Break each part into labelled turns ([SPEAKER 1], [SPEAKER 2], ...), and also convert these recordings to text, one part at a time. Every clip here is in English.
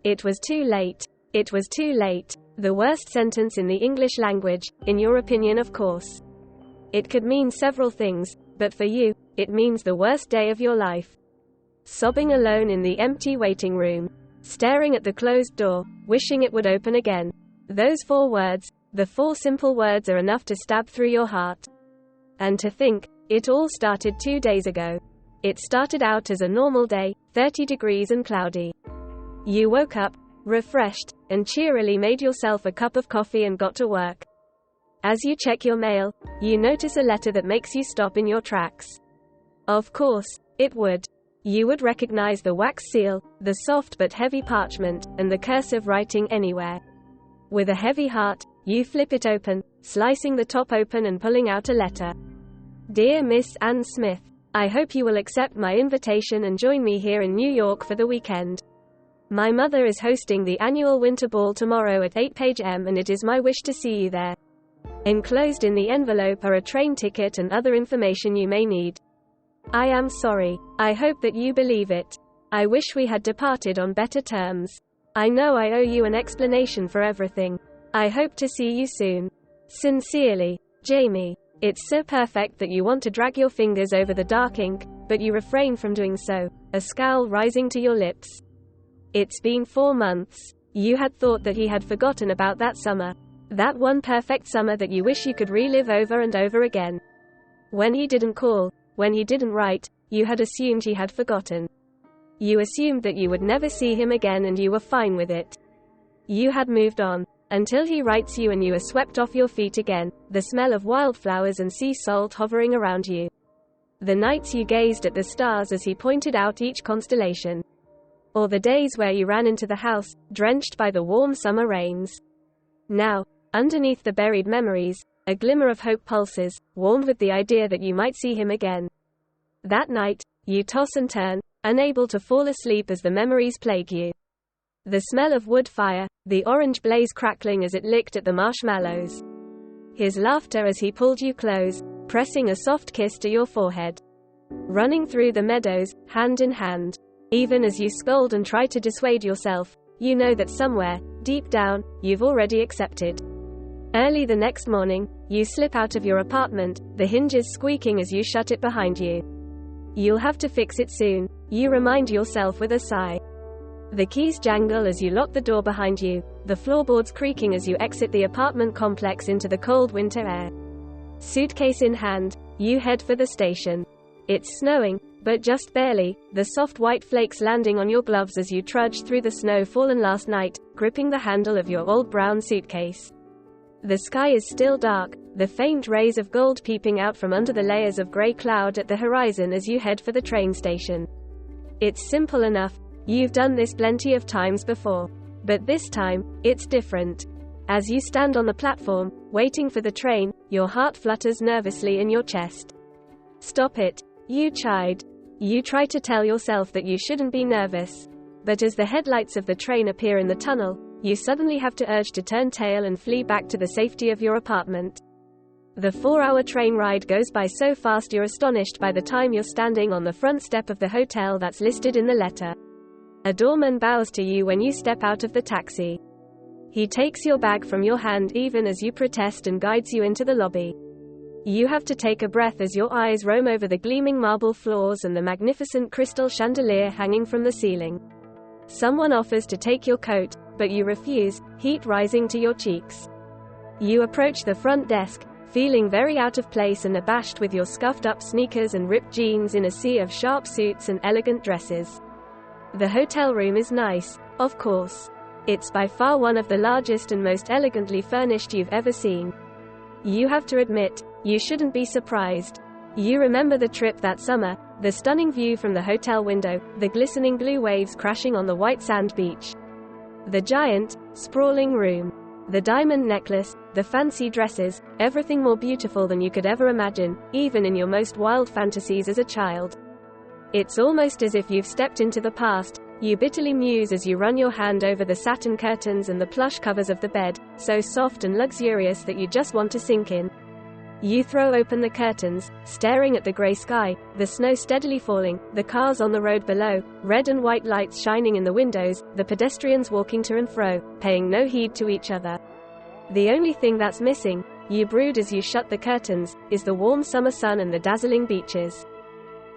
[SPEAKER 1] It was too late. It was too late. The worst sentence in the English language, in your opinion, of course. It could mean several things, but for you, it means the worst day of your life. Sobbing alone in the empty waiting room. Staring at the closed door, wishing it would open again. Those 4 words, the 4 simple words, are enough to stab through your heart. And to think, it all started 2 days ago. It started out as a normal day, 30 degrees and cloudy. You woke up, refreshed, and cheerily made yourself a cup of coffee and got to work. As you check your mail, you notice a letter that makes you stop in your tracks. Of course, it would. You would recognize the wax seal, the soft but heavy parchment, and the cursive writing anywhere. With a heavy heart, you flip it open, slicing the top open and pulling out a letter. Dear Miss Ann Smith, I hope you will accept my invitation and join me here in New York for the weekend. My mother is hosting the annual winter ball tomorrow at 8 p.m. and it is my wish to see you there. Enclosed in the envelope are a train ticket and other information you may need. I am sorry. I hope that you believe it. I wish we had departed on better terms. I know I owe you an explanation for everything. I hope to see you soon. Sincerely, Jamie. It's so perfect that you want to drag your fingers over the dark ink, but you refrain from doing so, a scowl rising to your lips. It's been 4 months. You had thought that he had forgotten about that summer. That one perfect summer that you wish you could relive over and over again. When he didn't call, when he didn't write, you had assumed he had forgotten. You assumed that you would never see him again and you were fine with it. You had moved on. Until he writes you and you are swept off your feet again, the smell of wildflowers and sea salt hovering around you. The nights you gazed at the stars as he pointed out each constellation. Or the days where you ran into the house, drenched by the warm summer rains. Now, underneath the buried memories, a glimmer of hope pulses, warmed with the idea that you might see him again. That night, you toss and turn, unable to fall asleep as the memories plague you. The smell of wood fire, the orange blaze crackling as it licked at the marshmallows. His laughter as he pulled you close, pressing a soft kiss to your forehead. Running through the meadows, hand in hand. Even as you scold and try to dissuade yourself, you know that somewhere, deep down, you've already accepted. Early the next morning, you slip out of your apartment, the hinges squeaking as you shut it behind you. You'll have to fix it soon, you remind yourself with a sigh. The keys jangle as you lock the door behind you, the floorboards creaking as you exit the apartment complex into the cold winter air. Suitcase in hand, you head for the station. It's snowing, but just barely, the soft white flakes landing on your gloves as you trudge through the snow fallen last night, gripping the handle of your old brown suitcase. The sky is still dark, the faint rays of gold peeping out from under the layers of gray cloud at the horizon as you head for the train station. It's simple enough. You've done this plenty of times before. But this time, it's different. As you stand on the platform, waiting for the train, your heart flutters nervously in your chest. Stop it, you chide. You try to tell yourself that you shouldn't be nervous. But as the headlights of the train appear in the tunnel, you suddenly have to urge to turn tail and flee back to the safety of your apartment. The 4-hour train ride goes by so fast you're astonished by the time you're standing on the front step of the hotel that's listed in the letter. A doorman bows to you when you step out of the taxi. He takes your bag from your hand even as you protest and guides you into the lobby. You have to take a breath as your eyes roam over the gleaming marble floors and the magnificent crystal chandelier hanging from the ceiling. Someone offers to take your coat, but you refuse, heat rising to your cheeks. You approach the front desk, feeling very out of place and abashed with your scuffed-up sneakers and ripped jeans in a sea of sharp suits and elegant dresses. The hotel room is nice, of course. It's by far one of the largest and most elegantly furnished you've ever seen. You have to admit, you shouldn't be surprised. You remember the trip that summer, the stunning view from the hotel window, the glistening blue waves crashing on the white sand beach. The giant, sprawling room. The diamond necklace, the fancy dresses, everything more beautiful than you could ever imagine, even in your most wild fantasies as a child. It's almost as if you've stepped into the past, you bitterly muse as you run your hand over the satin curtains and the plush covers of the bed, so soft and luxurious that you just want to sink in. You throw open the curtains, staring at the grey sky, the snow steadily falling, the cars on the road below, red and white lights shining in the windows, the pedestrians walking to and fro, paying no heed to each other. The only thing that's missing, you brood as you shut the curtains, is the warm summer sun and the dazzling beaches.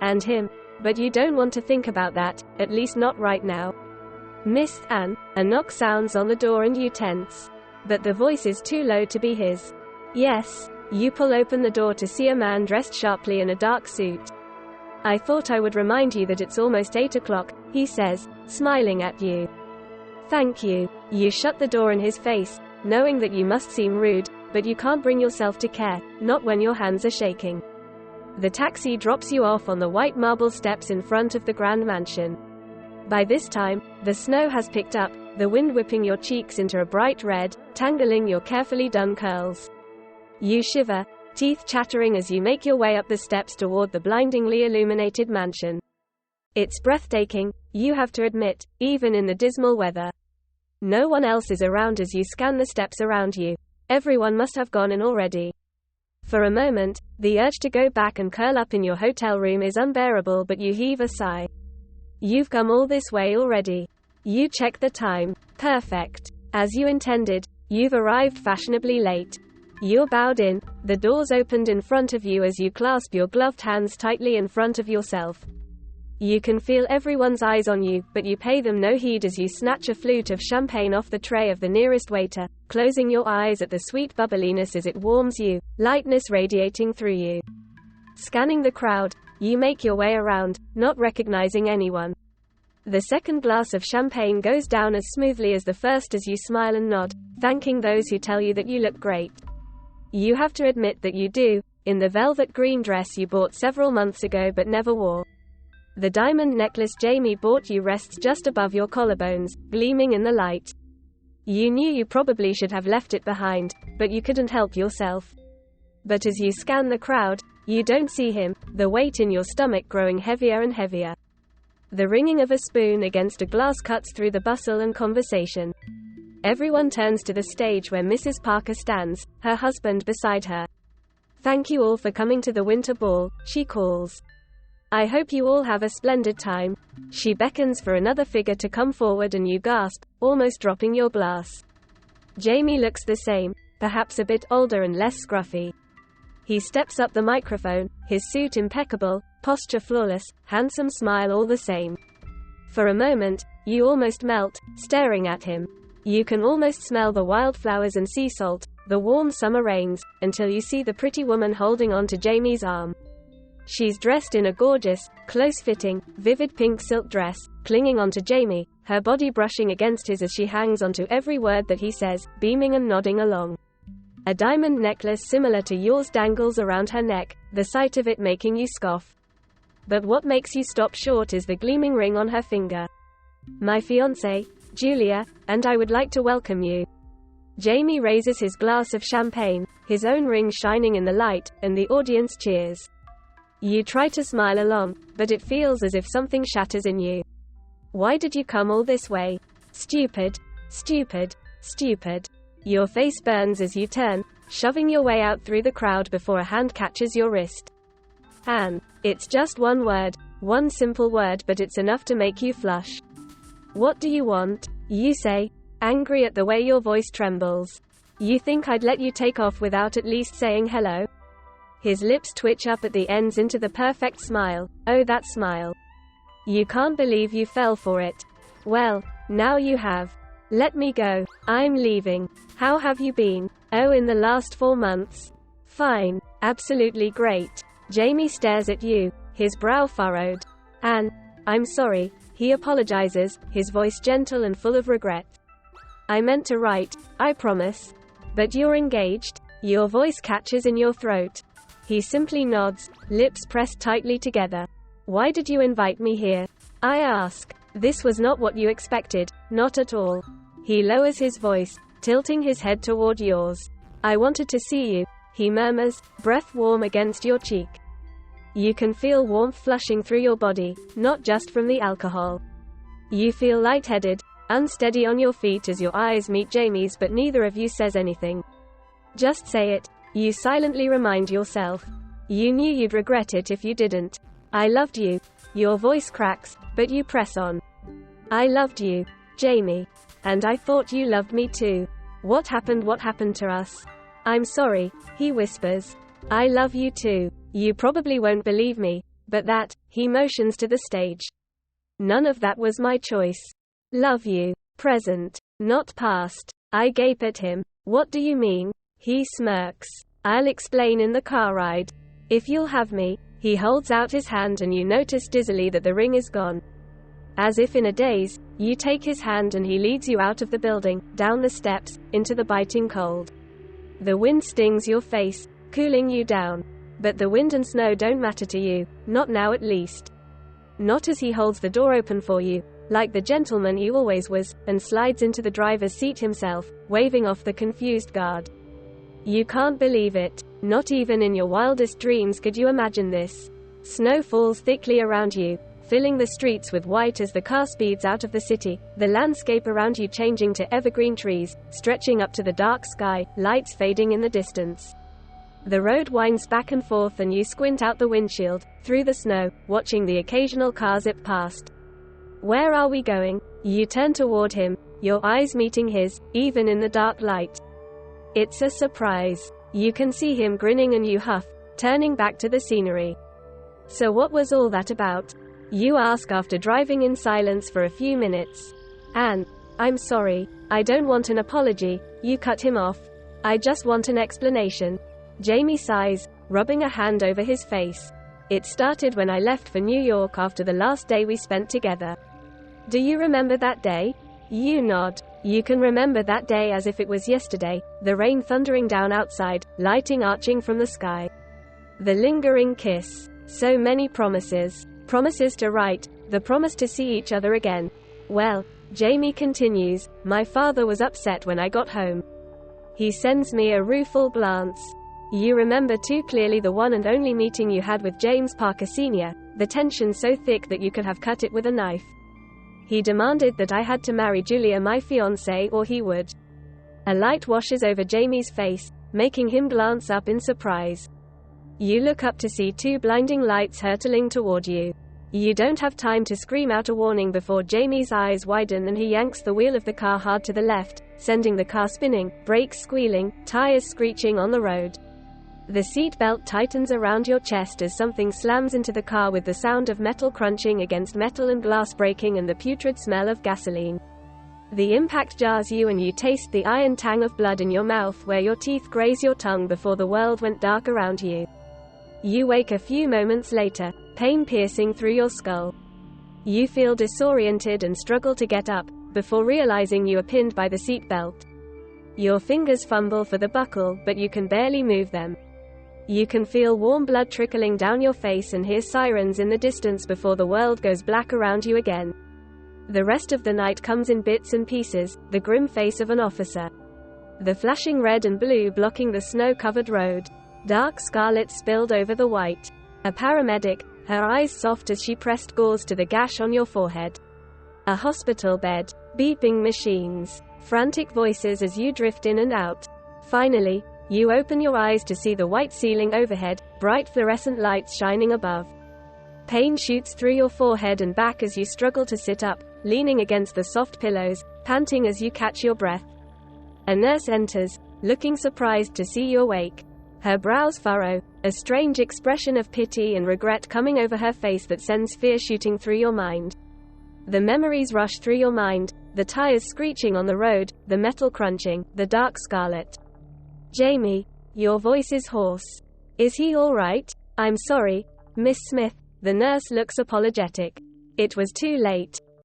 [SPEAKER 1] And him. But you don't want to think about that, at least not right now. Miss Anne, a knock sounds on the door and you tense. But the voice is too low to be his. Yes. You pull open the door to see a man dressed sharply in a dark suit. I thought I would remind you that it's almost 8 o'clock, he says, smiling at you. Thank you. You shut the door in his face, knowing that you must seem rude, but you can't bring yourself to care, not when your hands are shaking. The taxi drops you off on the white marble steps in front of the grand mansion. By this time, the snow has picked up, the wind whipping your cheeks into a bright red, tangling your carefully done curls. You shiver, teeth chattering as you make your way up the steps toward the blindingly illuminated mansion. It's breathtaking, you have to admit, even in the dismal weather. No one else is around as you scan the steps around you. Everyone must have gone in already. For a moment, the urge to go back and curl up in your hotel room is unbearable, but you heave a sigh. You've come all this way already. You check the time. Perfect. As you intended, you've arrived fashionably late. You're bowed in, the doors opened in front of you as you clasp your gloved hands tightly in front of yourself. You can feel everyone's eyes on you, but you pay them no heed as you snatch a flute of champagne off the tray of the nearest waiter, closing your eyes at the sweet bubbliness as it warms you, lightness radiating through you. Scanning the crowd, you make your way around, not recognizing anyone. The second glass of champagne goes down as smoothly as the first as you smile and nod, thanking those who tell you that you look great. You have to admit that you do, in the velvet green dress you bought several months ago but never wore. The diamond necklace Jamie bought you rests just above your collarbones, gleaming in the light. You knew you probably should have left it behind, but you couldn't help yourself. But as you scan the crowd, you don't see him, the weight in your stomach growing heavier and heavier. The ringing of a spoon against a glass cuts through the bustle and conversation. Everyone turns to the stage where Mrs. Parker stands, her husband beside her. Thank you all for coming to the winter ball, she calls. I hope you all have a splendid time. She beckons for another figure to come forward and you gasp, almost dropping your glass. Jamie looks the same, perhaps a bit older and less scruffy. He steps up the microphone, his suit impeccable, posture flawless, handsome smile all the same. For a moment, you almost melt, staring at him. You can almost smell the wildflowers and sea salt, the warm summer rains, until you see the pretty woman holding on to Jamie's arm. She's dressed in a gorgeous, close-fitting, vivid pink silk dress, clinging onto Jamie, her body brushing against his as she hangs onto every word that he says, beaming and nodding along. A diamond necklace similar to yours dangles around her neck, the sight of it making you scoff. But what makes you stop short is the gleaming ring on her finger. My fiancée, Julia, and I would like to welcome you. Jamie raises his glass of champagne, his own ring shining in the light, and the audience cheers. You try to smile along, but it feels as if something shatters in you. Why did you come all this way? Stupid, stupid, stupid. Your face burns as you turn, shoving your way out through the crowd before a hand catches your wrist. Anne. It's just one word, one simple word, but it's enough to make you flush. What do you want? You say, angry at the way your voice trembles. You think I'd let you take off without at least saying hello? His lips twitch up at the ends into the perfect smile. Oh, that smile. You can't believe you fell for it. Well, now you have. Let me go. I'm leaving. How have you been? Oh, in the last 4 months. Fine. Absolutely great. Jamie stares at you, his brow furrowed. Anne, I'm sorry. He apologizes, his voice gentle and full of regret. I meant to write, I promise. But you're engaged? Your voice catches in your throat. He simply nods, lips pressed tightly together. Why did you invite me here? I ask. This was not what you expected, not at all. He lowers his voice, tilting his head toward yours. I wanted to see you, he murmurs, breath warm against your cheek. You can feel warmth flushing through your body, not just from the alcohol. You feel lightheaded, unsteady on your feet as your eyes meet Jamie's, but neither of you says anything. Just say it, You silently remind yourself. You knew you'd regret it if you didn't. I loved you. Your voice cracks, but you press on. I loved you, Jamie. And I thought you loved me too. What happened to us? I'm sorry, he whispers. I love you too. You probably won't believe me, but that, he motions to the stage. None of that was my choice. Love you. Present, not past. I gape at him. What do you mean? He smirks. I'll explain in the car ride. If you'll have me. He holds out his hand and you notice dizzily that the ring is gone. As if in a daze, you take his hand and he leads you out of the building, down the steps, into the biting cold. The wind stings your face, cooling you down. But the wind and snow don't matter to you, not now at least. Not as he holds the door open for you, like the gentleman he always was, and slides into the driver's seat himself, waving off the confused guard. You can't believe it. Not even in your wildest dreams could you imagine this. Snow falls thickly around you, filling the streets with white as the car speeds out of the city, the landscape around you changing to evergreen trees, stretching up to the dark sky, lights fading in the distance. The road winds back and forth and you squint out the windshield, through the snow, watching the occasional car zip past. Where are we going? You turn toward him, your eyes meeting his, even in the dark light. It's a surprise. You can see him grinning and you huff, turning back to the scenery. So what was all that about? You ask after driving in silence for a few minutes. Anne, I'm sorry. I don't want an apology, you cut him off. I just want an explanation. Jamie sighs, rubbing a hand over his face. It started when I left for New York after the last day we spent together. Do you remember that day? You nod. You can remember that day as if it was yesterday, the rain thundering down outside, lighting arching from the sky. The lingering kiss. So many promises. Promises to write, the promise to see each other again. Well, Jamie continues, my father was upset when I got home. He sends me a rueful glance. You remember too clearly the one and only meeting you had with James Parker Sr., the tension so thick that you could have cut it with a knife. He demanded that I had to marry Julia, my fiancée, or he would. A light washes over Jamie's face, making him glance up in surprise. You look up to see two blinding lights hurtling toward you. You don't have time to scream out a warning before Jamie's eyes widen and he yanks the wheel of the car hard to the left, sending the car spinning, brakes squealing, tires screeching on the road. The seat belt tightens around your chest as something slams into the car with the sound of metal crunching against metal and glass breaking and the putrid smell of gasoline. The impact jars you and you taste the iron tang of blood in your mouth where your teeth graze your tongue before the world went dark around you. You wake a few moments later, pain piercing through your skull. You feel disoriented and struggle to get up, before realizing you are pinned by the seat belt. Your fingers fumble for the buckle, but you can barely move them. You can feel warm blood trickling down your face and hear sirens in the distance before the world goes black around you again. The rest of the night comes in bits and pieces, the grim face of an officer. The flashing red and blue blocking the snow-covered road. Dark scarlet spilled over the white. A paramedic, her eyes soft as she pressed gauze to the gash on your forehead. A hospital bed. Beeping machines. Frantic voices as you drift in and out. Finally, you open your eyes to see the white ceiling overhead, bright fluorescent lights shining above. Pain shoots through your forehead and back as you struggle to sit up, leaning against the soft pillows, panting as you catch your breath. A nurse enters, looking surprised to see you awake. Her brows furrow, a strange expression of pity and regret coming over her face that sends fear shooting through your mind. The memories rush through your mind, the tires screeching on the road, the metal crunching, the dark scarlet. Jamie, your voice is hoarse. Is he all right? I'm sorry, Miss Smith. The nurse looks apologetic. It was too late.